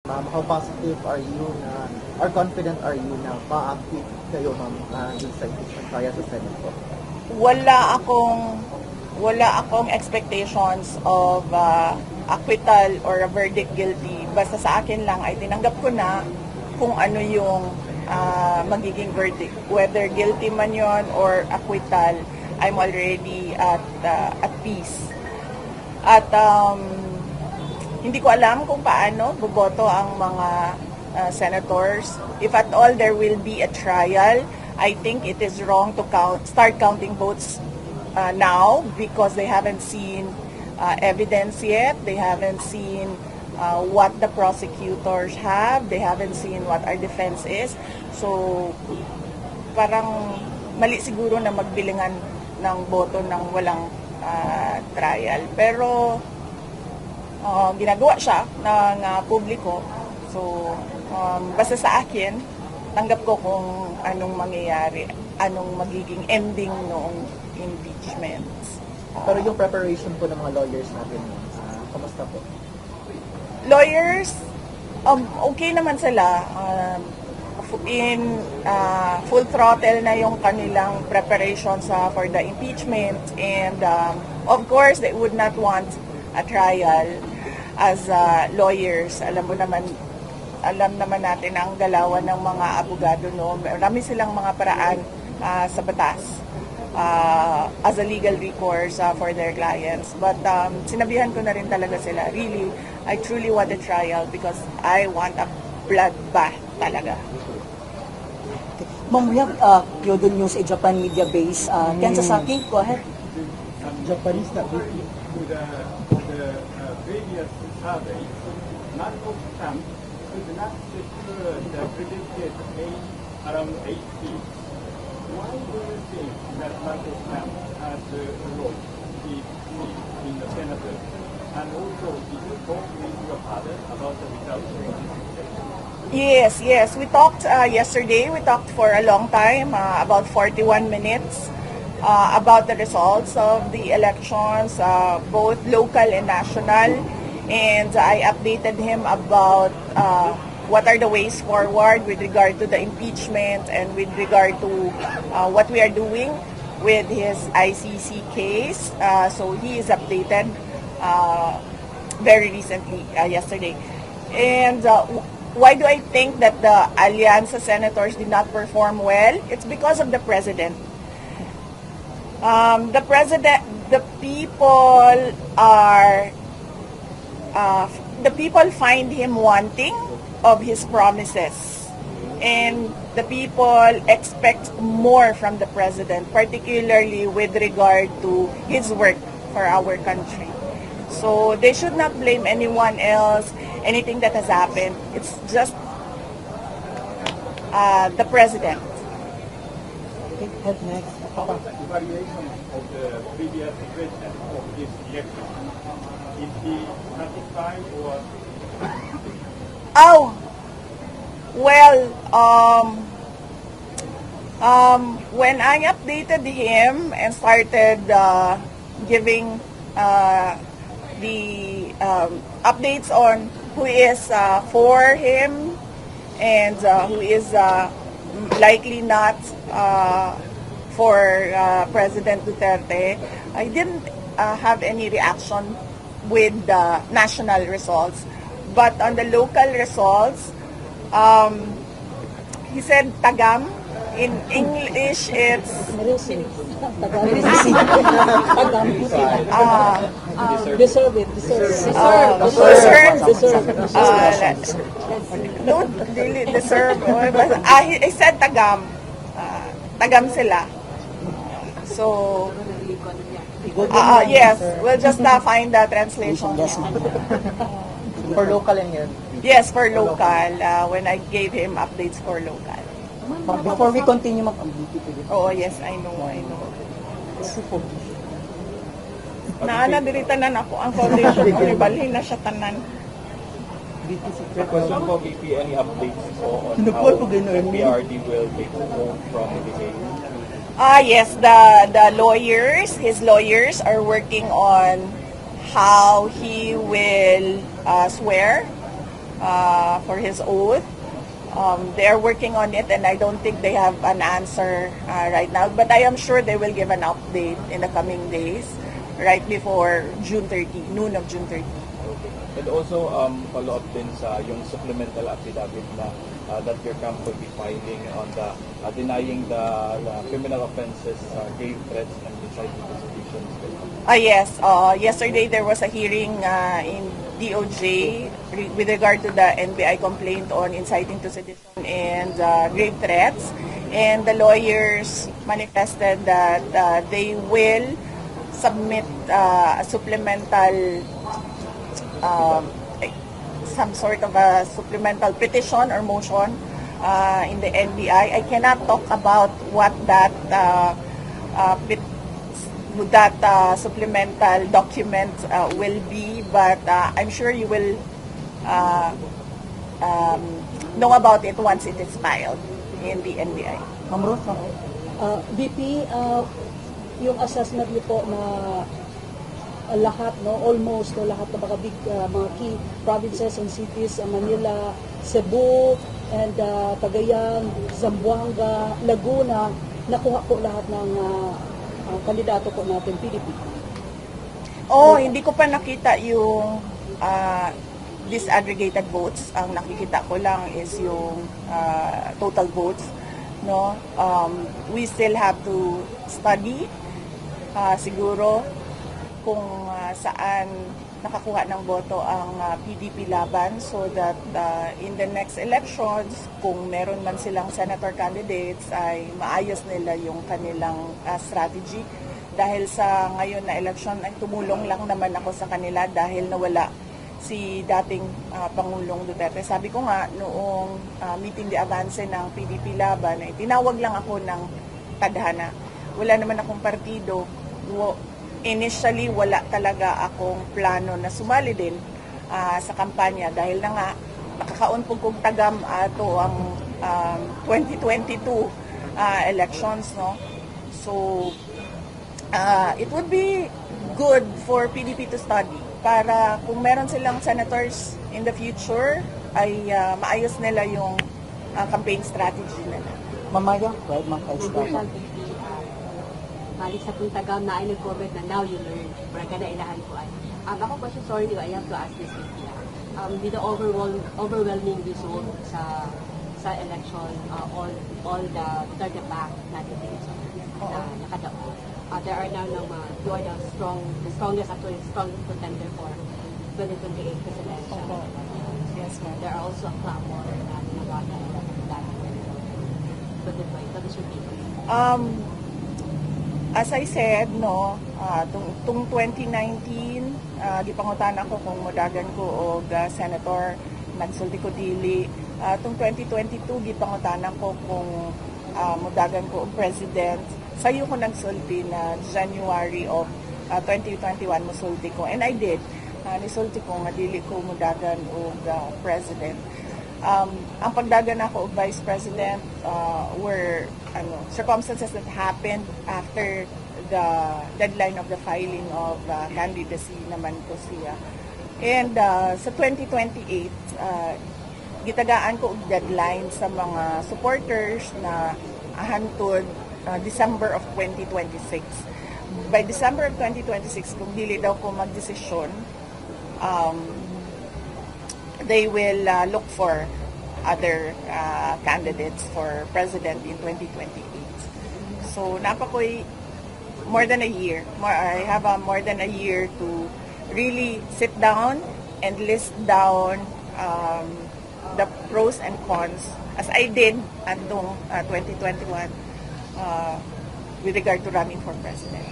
How positive are you na, or confident are you na ma-acquit kayo, ma'am, dun sa impeachment trial sa Senate po? Wala akong expectations of acquittal or a verdict guilty. Basta sa akin lang ay tinanggap ko na kung ano yung magiging verdict. Whether guilty man yon or acquittal, I'm already at peace. At hindi ko alam kung paano boboto ang mga senators. If at all there will be a trial, I think it is wrong to start counting votes now because they haven't seen evidence yet. They haven't seen what the prosecutors have. They haven't seen what our defense is. So, parang mali siguro na magbilingan ng boto ng walang trial. Pero, ginagawa siya ng publiko. So, basta sa akin, tanggap ko kung anong mangyayari, anong magiging ending noong impeachment. Pero yung preparation po ng mga lawyers natin, kamusta po? Lawyers, okay naman sila. In full throttle na yung kanilang preparations for the impeachment, and of course they would not want a trial as lawyers. Alam naman natin ang galawan ng mga abogado, no? Marami silang mga paraan sa batas as a legal recourse for their clients. But sinabihan ko na rin talaga sila, really, I truly want a trial because I want a bloodbath talaga. Ma'am, we have Kyodo News, a Japan media base. Ken Sasaki, go ahead. Japanese that to the previous survey, Marcos Trump could not secure the predicted age around 80. Why do you think that Marcos Trump has lost his seat in the Senate? And also, did you talk with your father about the results of this election? Yes. We talked yesterday. We talked for a long time, about 41 minutes, about the results of the elections, both local and national. And I updated him about what are the ways forward with regard to the impeachment and with regard to what we are doing with his ICC case. So he is updated very recently, yesterday. And why do I think that the Alianza senators did not perform well? It's because of the president. The people find him wanting of his promises, and the people expect more from the president, particularly with regard to his work for our country. So they should not blame anyone else, anything that has happened. It's just the president. Head next. How about the evaluation of the previous president of this election? Is he satisfied or? Oh, well, when I updated him and started giving the updates on who is for him and who is likely not for President Duterte, I didn't have any reaction with the national results. But on the local results, he said tagam. In English, it's deserve it. Don't really deserve. He said tagam. Tagam sila. So, yes, we'll just find the translation. For local and yan? Yes, for local. When I gave him updates for local. Before we continue, Oh, yes, I know. Naanadiritan na ako ang foundation ko. Balhin na siya tanan. Question po, VP, any updates po on how the PRD will take home from the case? Yes, the lawyers, his lawyers are working on how he will swear for his oath. They are working on it, and I don't think they have an answer right now. But I am sure they will give an update in the coming days, right before June 30, noon of June 30. Okay. And also, follow up din sa yung supplemental affidavit na that your camp will be filing on the denying the criminal offenses, grave threats, and inciting to sedition. Yes. Yesterday there was a hearing in DOJ with regard to the NBI complaint on inciting to sedition and grave threats. And the lawyers manifested that they will submit a supplemental, some sort of a supplemental petition or motion in the NBI. I cannot talk about what that supplemental document will be, but I'm sure you will know about it once it is filed in the NBI. Ma'am Rosa. VP, yung assessment niyo po na lahat, almost lahat ng mga big, mga key provinces and cities, Manila, Cebu, and Cagayan, Zamboanga, Laguna, nakuha po lahat ng kandidato po natin, PDP. Hindi ko pa nakita yung disaggregated votes. Ang nakikita ko lang is yung total votes. No, we still have to study siguro kung saan nakakuha ng boto ang PDP laban, so that in the next elections, kung meron man silang senator candidates, ay maayos nila yung kanilang strategy. Dahil sa ngayon na election, ay tumulong lang naman ako sa kanila dahil nawala si dating Pangulong Duterte. Sabi ko nga, noong meeting de avance ng PDP laban, ay tinawag lang ako ng tadhana. Wala naman akong partido. Initially, wala talaga akong plano na sumali din sa kampanya dahil na nga nakakaon po kong tagam ato ang 2022 elections, no. So it would be good for PDP to study para kung meron silang senators in the future ay maayos nila yung campaign strategy nila. Mamaya, right, Ma'am Kaista? Balik sa kung tagam na ay nag-comment na now you learn. Para na ilahan ko ay. Ako pa siya, sorry, I have to ask this question. With the overwhelming result sa election, all the third back natin din na nakadao. There are now you are the strongest contender for 2028 presidential. Yes, ma'am. There are also a clamor na nagawa that 2020. What is your take? As I said, no, tung 2019, gipangutan ako kung modagan ko og senator, nagsulti ko dili. Tung 2022, gipangutan ako kung modagan ko og president. Sayo ko nagsulti na January of 2021 mosulti ko, and I did. Nisulti ko nga dili ko modagan og president. Ang pagdagan ako og vice president were circumstances that happened after the deadline of the filing of candidacy naman ko siya. And sa 2028, gitagaan ko og deadline sa mga supporters na hantod December of 2026. By December of 2026, kung dili daw ko magdesisyon, they will look for other candidates for president in 2028. So, napakoy more than a year. I have more than a year to really sit down and list down the pros and cons, as I did at 2021 with regard to running for president.